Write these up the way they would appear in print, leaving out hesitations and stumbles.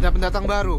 Ada pendatang baru.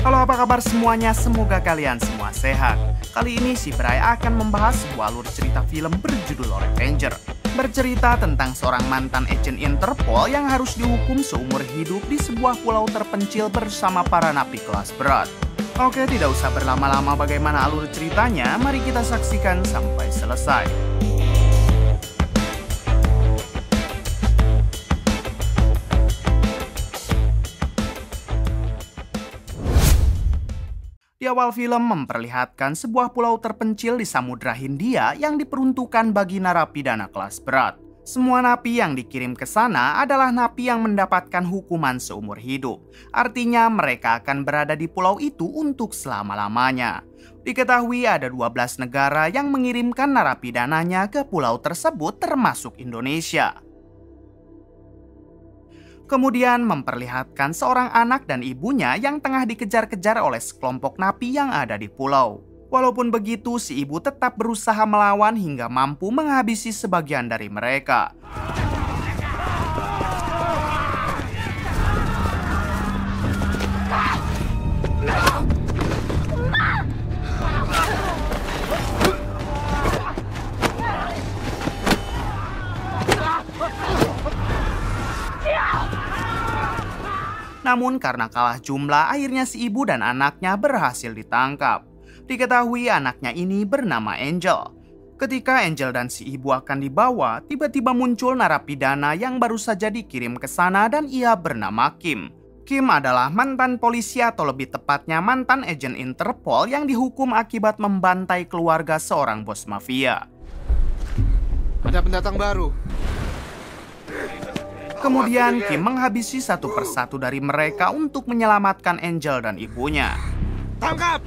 Halo, apa kabar semuanya? Semoga kalian semua sehat. Kali ini si Bray akan membahas sebuah alur cerita film berjudul Revenger. Bercerita tentang seorang mantan agen Interpol yang harus dihukum seumur hidup di sebuah pulau terpencil bersama para napi kelas berat. Oke, tidak usah berlama-lama bagaimana alur ceritanya, mari kita saksikan sampai selesai. Di awal film memperlihatkan sebuah pulau terpencil di Samudra Hindia yang diperuntukkan bagi narapidana kelas berat. Semua napi yang dikirim ke sana adalah napi yang mendapatkan hukuman seumur hidup. Artinya mereka akan berada di pulau itu untuk selama-lamanya. Diketahui ada 12 negara yang mengirimkan narapidananya ke pulau tersebut termasuk Indonesia. Kemudian memperlihatkan seorang anak dan ibunya yang tengah dikejar-kejar oleh sekelompok napi yang ada di pulau. Walaupun begitu, si ibu tetap berusaha melawan hingga mampu menghabisi sebagian dari mereka. Namun karena kalah jumlah, akhirnya si ibu dan anaknya berhasil ditangkap. Diketahui anaknya ini bernama Angel. Ketika Angel dan si ibu akan dibawa, tiba-tiba muncul narapidana yang baru saja dikirim ke sana dan ia bernama Kim. Kim adalah mantan polisi atau lebih tepatnya mantan agen Interpol yang dihukum akibat membantai keluarga seorang bos mafia. Ada pendatang baru. Kemudian Kim menghabisi satu persatu dari mereka untuk menyelamatkan Angel dan ibunya. Tangkap!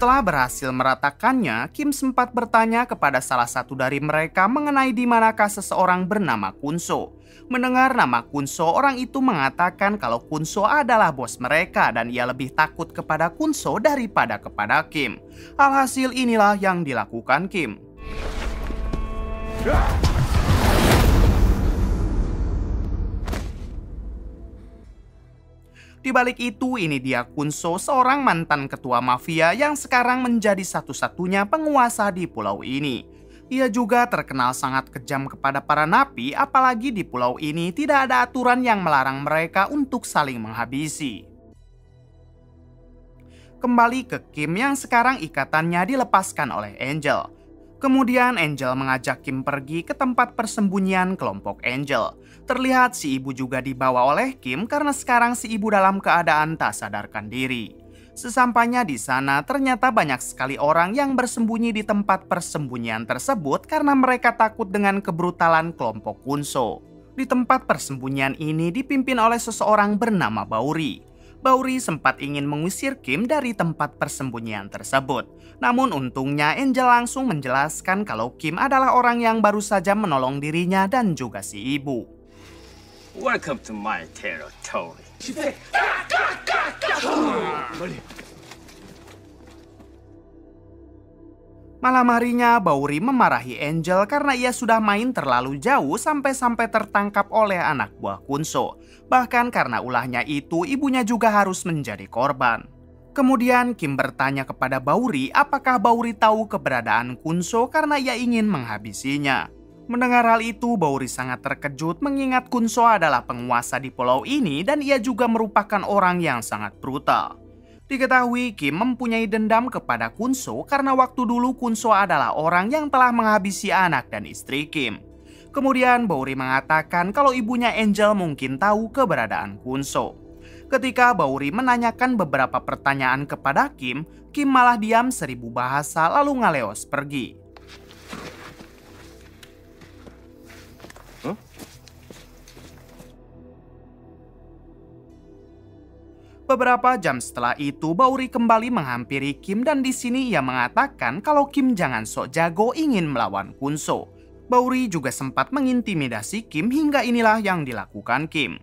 Setelah berhasil meratakannya, Kim sempat bertanya kepada salah satu dari mereka mengenai di manakah seseorang bernama Kunso. Mendengar nama Kunso, orang itu mengatakan kalau Kunso adalah bos mereka dan ia lebih takut kepada Kunso daripada kepada Kim. Alhasil inilah yang dilakukan Kim. Di balik itu, ini dia Kunso, seorang mantan ketua mafia yang sekarang menjadi satu-satunya penguasa di pulau ini. Ia juga terkenal sangat kejam kepada para napi, apalagi di pulau ini tidak ada aturan yang melarang mereka untuk saling menghabisi. Kembali ke Kim yang sekarang ikatannya dilepaskan oleh Angel. Kemudian Angel mengajak Kim pergi ke tempat persembunyian kelompok Angel. Terlihat si ibu juga dibawa oleh Kim karena sekarang si ibu dalam keadaan tak sadarkan diri. Sesampainya di sana, ternyata banyak sekali orang yang bersembunyi di tempat persembunyian tersebut karena mereka takut dengan kebrutalan kelompok Kunso. Di tempat persembunyian ini dipimpin oleh seseorang bernama Bauri. Bauri sempat ingin mengusir Kim dari tempat persembunyian tersebut. Namun untungnya Angel langsung menjelaskan kalau Kim adalah orang yang baru saja menolong dirinya dan juga si ibu. Welcome to my territory. Malam harinya Bauri memarahi Angel karena ia sudah main terlalu jauh sampai-sampai tertangkap oleh anak buah Kunso. Bahkan karena ulahnya itu, ibunya juga harus menjadi korban. Kemudian Kim bertanya kepada Bauri apakah Bauri tahu keberadaan Kunso karena ia ingin menghabisinya. Mendengar hal itu, Bauri sangat terkejut mengingat Kunso adalah penguasa di pulau ini dan ia juga merupakan orang yang sangat brutal. Diketahui Kim mempunyai dendam kepada Kunso karena waktu dulu Kunso adalah orang yang telah menghabisi anak dan istri Kim. Kemudian Bauri mengatakan kalau ibunya Angel mungkin tahu keberadaan Kunso. Ketika Bauri menanyakan beberapa pertanyaan kepada Kim, Kim malah diam 1000 bahasa lalu ngaleos pergi. Beberapa jam setelah itu, Bauri kembali menghampiri Kim dan di sini ia mengatakan kalau Kim jangan sok jago ingin melawan Kunso. Bauri juga sempat mengintimidasi Kim hingga inilah yang dilakukan Kim.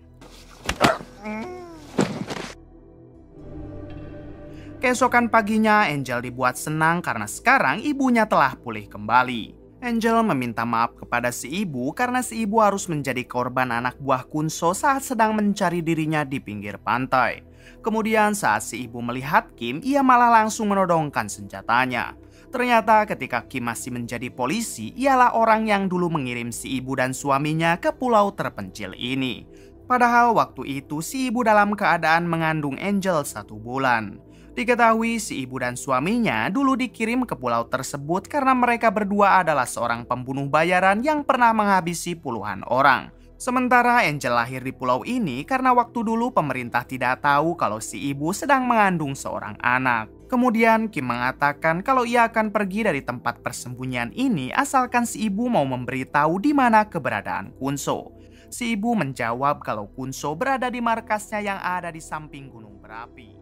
Keesokan paginya, Angel dibuat senang karena sekarang ibunya telah pulih kembali. Angel meminta maaf kepada si ibu karena si ibu harus menjadi korban anak buah Kunso saat sedang mencari dirinya di pinggir pantai. Kemudian saat si ibu melihat Kim, ia malah langsung menodongkan senjatanya. Ternyata ketika Kim masih menjadi polisi, ialah orang yang dulu mengirim si ibu dan suaminya ke pulau terpencil ini. Padahal waktu itu si ibu dalam keadaan mengandung Angel 1 bulan. Diketahui si ibu dan suaminya dulu dikirim ke pulau tersebut karena mereka berdua adalah seorang pembunuh bayaran yang pernah menghabisi puluhan orang. Sementara Angel lahir di pulau ini karena waktu dulu pemerintah tidak tahu kalau si ibu sedang mengandung seorang anak. Kemudian Kim mengatakan kalau ia akan pergi dari tempat persembunyian ini asalkan si ibu mau memberitahu di mana keberadaan Kunso. Si ibu menjawab kalau Kunso berada di markasnya yang ada di samping gunung berapi.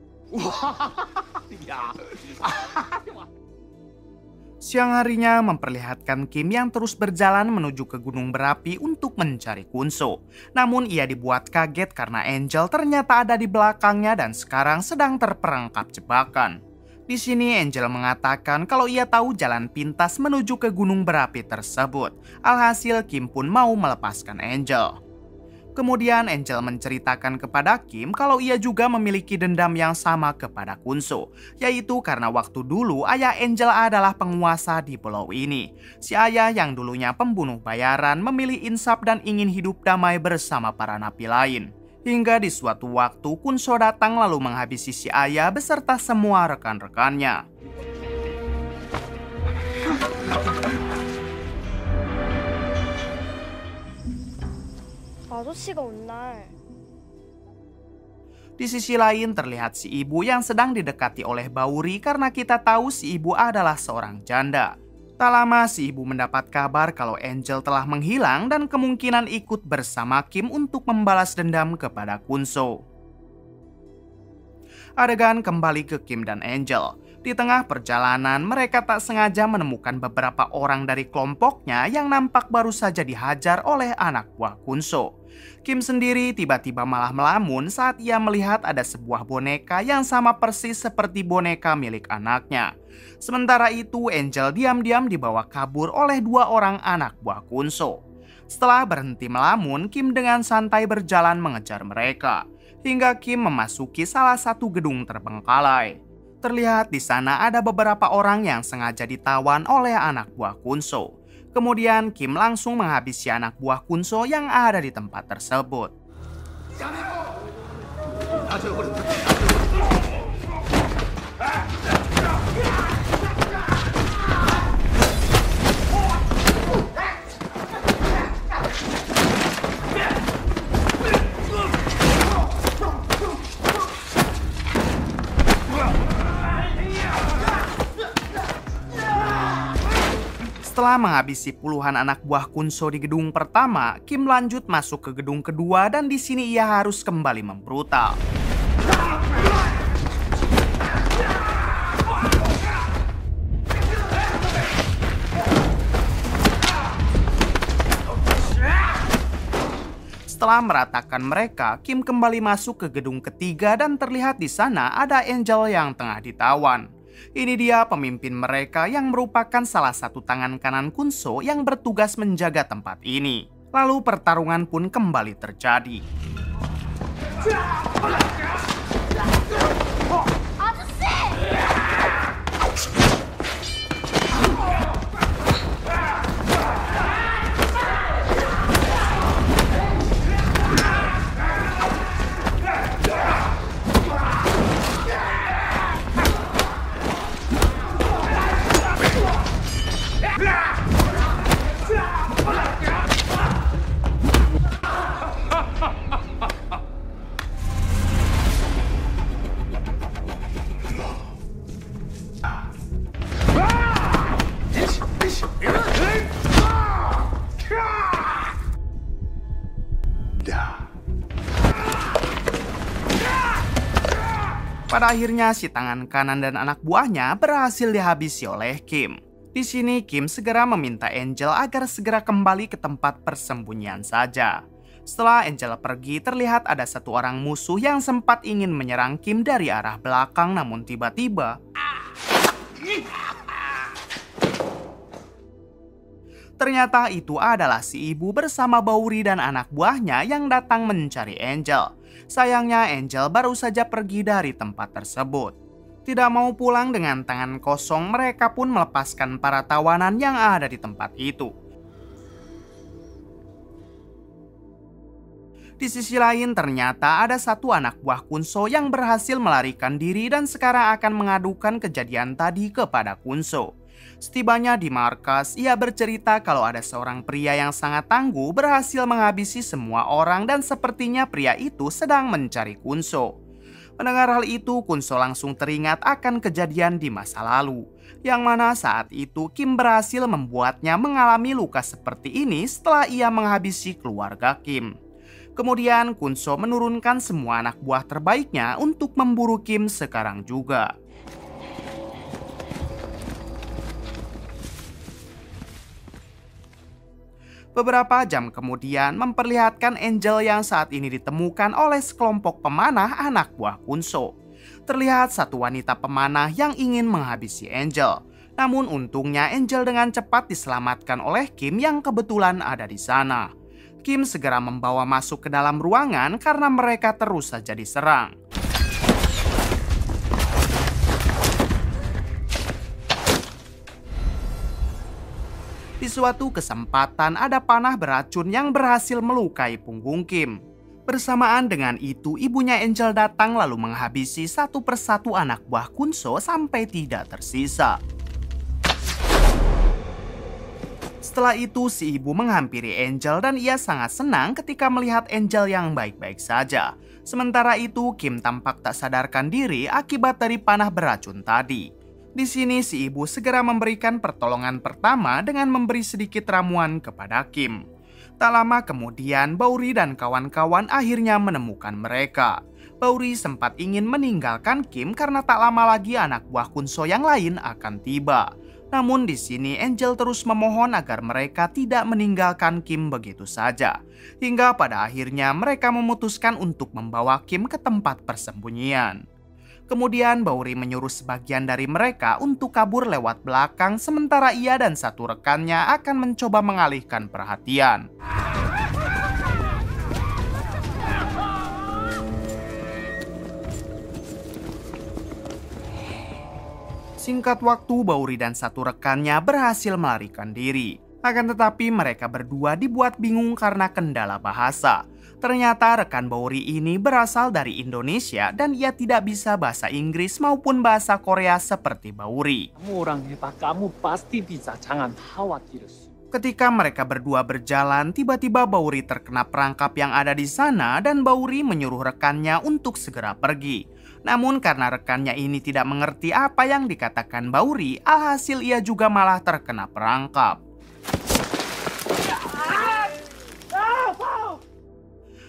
Siang harinya memperlihatkan Kim yang terus berjalan menuju ke gunung berapi untuk mencari Kunso. Namun ia dibuat kaget karena Angel ternyata ada di belakangnya dan sekarang sedang terperangkap jebakan. Di sini Angel mengatakan kalau ia tahu jalan pintas menuju ke gunung berapi tersebut. Alhasil Kim pun mau melepaskan Angel. Kemudian Angel menceritakan kepada Kim kalau ia juga memiliki dendam yang sama kepada Kunso, yaitu karena waktu dulu ayah Angel adalah penguasa di pulau ini. Si ayah yang dulunya pembunuh bayaran memilih insaf dan ingin hidup damai bersama para napi lain. Hingga di suatu waktu Kunso datang lalu menghabisi si ayah beserta semua rekan-rekannya. 아저씨가 온 날 Di sisi lain terlihat si ibu yang sedang didekati oleh Bauri karena kita tahu si ibu adalah seorang janda. Tak lama si ibu mendapat kabar kalau Angel telah menghilang dan kemungkinan ikut bersama Kim untuk membalas dendam kepada Kunso. Adegan kembali ke Kim dan Angel. Di tengah perjalanan, mereka tak sengaja menemukan beberapa orang dari kelompoknya yang nampak baru saja dihajar oleh anak buah Kunso. Kim sendiri tiba-tiba malah melamun saat ia melihat ada sebuah boneka yang sama persis seperti boneka milik anaknya. Sementara itu, Angel diam-diam dibawa kabur oleh 2 orang anak buah Kunso. Setelah berhenti melamun, Kim dengan santai berjalan mengejar mereka. Hingga Kim memasuki salah satu gedung terbengkalai. Terlihat di sana ada beberapa orang yang sengaja ditawan oleh anak buah Kunso. Kemudian Kim langsung menghabisi anak buah Kunso yang ada di tempat tersebut. Setelah menghabisi puluhan anak buah Kunso di gedung pertama, Kim lanjut masuk ke gedung kedua dan di sini ia harus kembali membrutal. Setelah meratakan mereka, Kim kembali masuk ke gedung ketiga dan terlihat di sana ada Angel yang tengah ditawan. Ini dia pemimpin mereka yang merupakan salah satu tangan kanan Kunso yang bertugas menjaga tempat ini. Lalu pertarungan pun kembali terjadi. Pada akhirnya si tangan kanan dan anak buahnya berhasil dihabisi oleh Kim. Di sini Kim segera meminta Angel agar segera kembali ke tempat persembunyian saja. Setelah Angel pergi, terlihat ada satu orang musuh yang sempat ingin menyerang Kim dari arah belakang, namun tiba-tiba ternyata itu adalah si ibu bersama Bauri dan anak buahnya yang datang mencari Angel. Sayangnya Angel baru saja pergi dari tempat tersebut. Tidak mau pulang dengan tangan kosong, mereka pun melepaskan para tawanan yang ada di tempat itu. Di sisi lain ternyata ada satu anak buah Kunso yang berhasil melarikan diri dan sekarang akan mengadukan kejadian tadi kepada Kunso. Setibanya di markas, ia bercerita kalau ada seorang pria yang sangat tangguh berhasil menghabisi semua orang dan sepertinya pria itu sedang mencari Kunso. Mendengar hal itu, Kunso langsung teringat akan kejadian di masa lalu, yang mana saat itu Kim berhasil membuatnya mengalami luka seperti ini setelah ia menghabisi keluarga Kim. Kemudian Kunso menurunkan semua anak buah terbaiknya untuk memburu Kim sekarang juga. Beberapa jam kemudian memperlihatkan Angel yang saat ini ditemukan oleh sekelompok pemanah anak buah Kunso. Terlihat satu wanita pemanah yang ingin menghabisi Angel. Namun untungnya Angel dengan cepat diselamatkan oleh Kim yang kebetulan ada di sana. Kim segera membawa masuk ke dalam ruangan karena mereka terus saja diserang. Di suatu kesempatan ada panah beracun yang berhasil melukai punggung Kim. Bersamaan dengan itu ibunya Angel datang lalu menghabisi satu persatu anak buah Kunso sampai tidak tersisa. Setelah itu si ibu menghampiri Angel dan ia sangat senang ketika melihat Angel yang baik-baik saja. Sementara itu Kim tampak tak sadarkan diri akibat dari panah beracun tadi. Di sini si ibu segera memberikan pertolongan pertama dengan memberi sedikit ramuan kepada Kim. Tak lama kemudian Bauri dan kawan-kawan akhirnya menemukan mereka. Bauri sempat ingin meninggalkan Kim karena tak lama lagi anak buah Kunso yang lain akan tiba. Namun di sini Angel terus memohon agar mereka tidak meninggalkan Kim begitu saja. Hingga pada akhirnya mereka memutuskan untuk membawa Kim ke tempat persembunyian. Kemudian Bauri menyuruh sebagian dari mereka untuk kabur lewat belakang sementara ia dan satu rekannya akan mencoba mengalihkan perhatian. Singkat waktu, Bauri dan satu rekannya berhasil melarikan diri. Akan tetapi mereka berdua dibuat bingung karena kendala bahasa. Ternyata rekan Bauri ini berasal dari Indonesia dan ia tidak bisa bahasa Inggris maupun bahasa Korea seperti Bauri. Kamu orang hebat, kamu pasti bisa, jangan khawatir. Ketika mereka berdua berjalan, tiba-tiba Bauri terkena perangkap yang ada di sana dan Bauri menyuruh rekannya untuk segera pergi. Namun karena rekannya ini tidak mengerti apa yang dikatakan Bauri, alhasil ia juga malah terkena perangkap.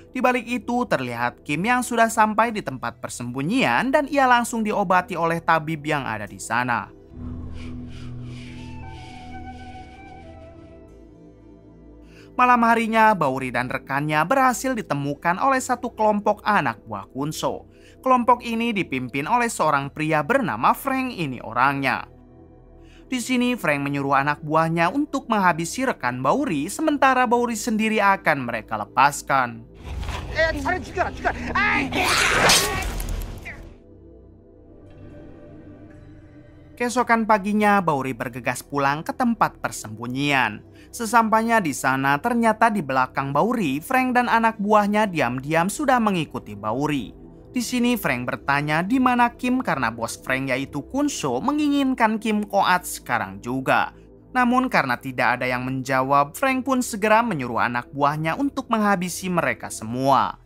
Di balik itu terlihat Kim yang sudah sampai di tempat persembunyian dan ia langsung diobati oleh tabib yang ada di sana. Malam harinya Bauri dan rekannya berhasil ditemukan oleh satu kelompok anak buah Kunso. Kelompok ini dipimpin oleh seorang pria bernama Frank ini orangnya. Di sini Frank menyuruh anak buahnya untuk menghabisi rekan Bauri sementara Bauri sendiri akan mereka lepaskan. Keesokan paginya Bauri bergegas pulang ke tempat persembunyian. Sesampainya di sana ternyata di belakang Bauri, Frank dan anak buahnya diam-diam sudah mengikuti Bauri. Di sini Frank bertanya di mana Kim karena bos Frank yaitu Kunso menginginkan Kim koat sekarang juga. Namun karena tidak ada yang menjawab, Frank pun segera menyuruh anak buahnya untuk menghabisi mereka semua.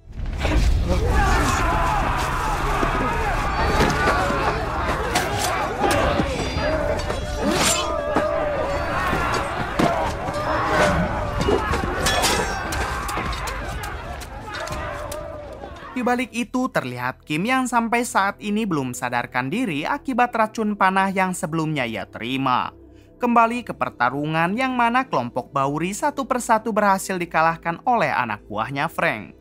Di Di balik itu terlihat Kim yang sampai saat ini belum sadarkan diri akibat racun panah yang sebelumnya ia terima. Kembali ke pertarungan yang mana kelompok Bauri satu persatu berhasil dikalahkan oleh anak buahnya Frank.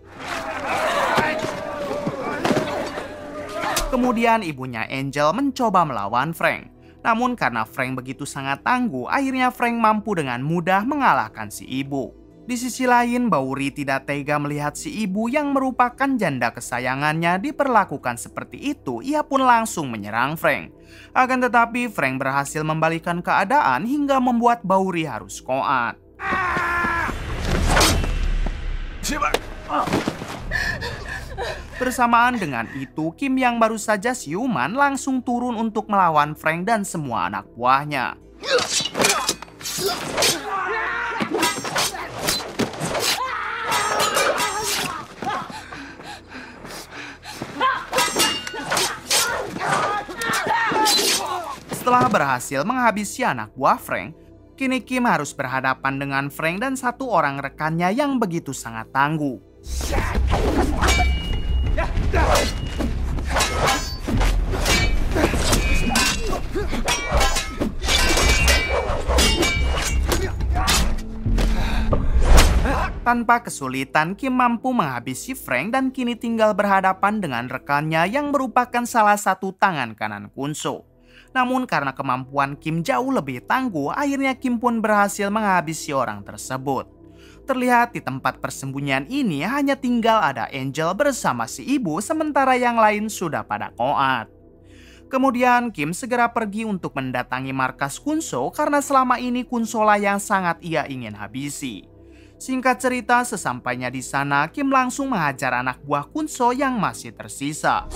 Kemudian ibunya Angel mencoba melawan Frank. Namun karena Frank begitu sangat tangguh, akhirnya Frank mampu dengan mudah mengalahkan si ibu. Di sisi lain, Bauri tidak tega melihat si ibu yang merupakan janda kesayangannya diperlakukan seperti itu. Ia pun langsung menyerang Frank. Akan tetapi Frank berhasil membalikan keadaan hingga membuat Bauri harus koat. Bersamaan dengan itu, Kim yang baru saja siuman langsung turun untuk melawan Frank dan semua anak buahnya. Setelah berhasil menghabisi anak buah Frank, kini Kim harus berhadapan dengan Frank dan satu orang rekannya yang begitu sangat tangguh. Tanpa kesulitan, Kim mampu menghabisi Frank dan kini tinggal berhadapan dengan rekannya yang merupakan salah satu tangan kanan Kunso. Namun karena kemampuan Kim jauh lebih tangguh, akhirnya Kim pun berhasil menghabisi orang tersebut. Terlihat di tempat persembunyian ini hanya tinggal ada Angel bersama si ibu, sementara yang lain sudah pada koat. Kemudian Kim segera pergi untuk mendatangi markas Kunso karena selama ini Kunso lah yang sangat ia ingin habisi. Singkat cerita, sesampainya di sana, Kim langsung menghajar anak buah Kunso yang masih tersisa.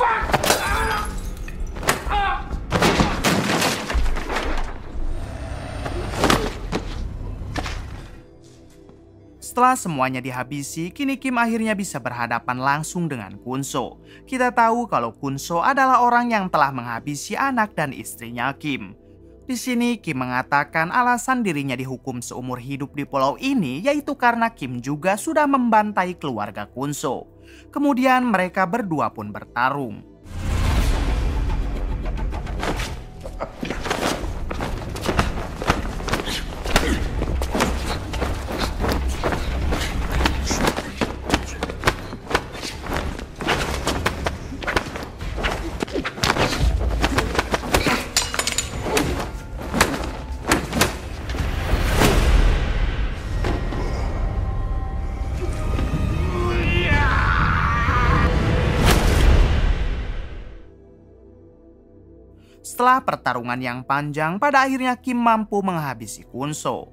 Setelah semuanya dihabisi, kini Kim akhirnya bisa berhadapan langsung dengan Kunso. Kita tahu kalau Kunso adalah orang yang telah menghabisi anak dan istrinya Kim. Di sini Kim mengatakan alasan dirinya dihukum seumur hidup di pulau ini yaitu karena Kim juga sudah membantai keluarga Kunso. Kemudian mereka berdua pun bertarung. Setelah pertarungan yang panjang, pada akhirnya Kim mampu menghabisi Kunso.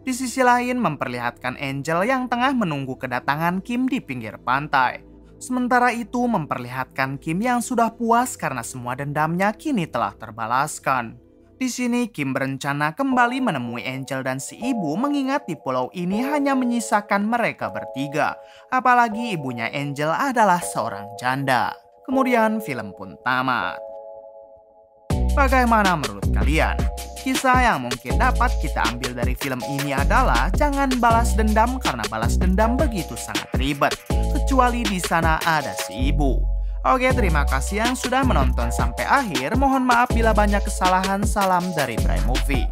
Di sisi lain memperlihatkan Angel yang tengah menunggu kedatangan Kim di pinggir pantai. Sementara itu memperlihatkan Kim yang sudah puas karena semua dendamnya kini telah terbalaskan. Di sini Kim berencana kembali menemui Angel dan si ibu mengingat di pulau ini hanya menyisakan mereka bertiga. Apalagi ibunya Angel adalah seorang janda. Kemudian film pun tamat. Bagaimana menurut kalian? Kisah yang mungkin dapat kita ambil dari film ini adalah jangan balas dendam karena balas dendam begitu sangat ribet. Kecuali di sana ada si ibu. Oke, terima kasih yang sudah menonton sampai akhir. Mohon maaf bila banyak kesalahan. Salam dari Bray Movie.